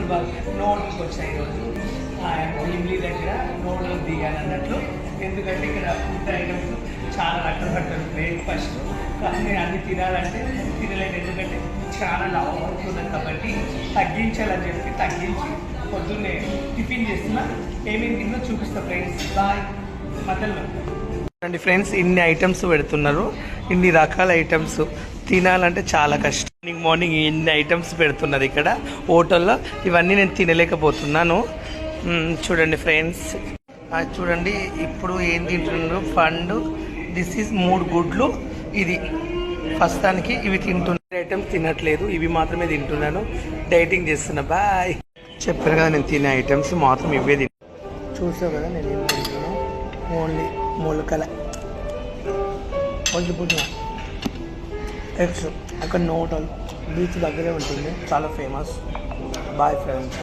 అసలు నోట్కి వచ్చాయి ఈరోజు ఇమ్లీ దగ్గర నోట్లు దిగాను అన్నట్లు. ఎందుకంటే ఇక్కడ ఫుడ్ ఐటమ్స్ చాలా రకరకాలు బ్రేక్ఫాస్ట్, కానీ నేను అన్ని తినాలంటే తినలేను. ఎందుకంటే చాలా లావు అవుతున్నాను కాబట్టి తగ్గించాలని చెప్పి తగ్గించి పొద్దున్నే టిఫిన్ చేస్తున్నా. ఏమేమి తిన్నా చూపిస్తా ఫ్రెండ్స్. బాయ్. మధ్యలో అండి ఫ్రెండ్స్, ఇన్ని ఐటమ్స్ పెడుతున్నారు, ఇన్ని రకాల ఐటమ్స్ తినాలంటే చాలా కష్టం. మార్నింగ్ ఇన్ని ఐటమ్స్ పెడుతున్నారు ఇక్కడ హోటల్లో. ఇవన్నీ నేను తినలేకపోతున్నాను. చూడండి ఫ్రెండ్స్, చూడండి ఇప్పుడు ఏం తింటున్నారు. ఫండ్ దిస్ ఈజ్ 3 గుడ్లు. ఇది ప్రస్తుతానికి ఇవి తింటున్న ఐటమ్స్ తినట్లేదు, ఇవి మాత్రమే తింటున్నాను. డైటింగ్ చేస్తున్నా. బాయ్. చెప్పాను కదా నేను తినే ఐటమ్స్ మాత్రం ఇవే చూసావు కదా నేను ఏం తింటున్నాను. ఓన్లీ మొలకల వదిలిపుట్టిన ఎగ్స్. అక్కడ హోటల్ బీచ్ దగ్గరే ఉంటుంది, చాలా ఫేమస్. Bye friends.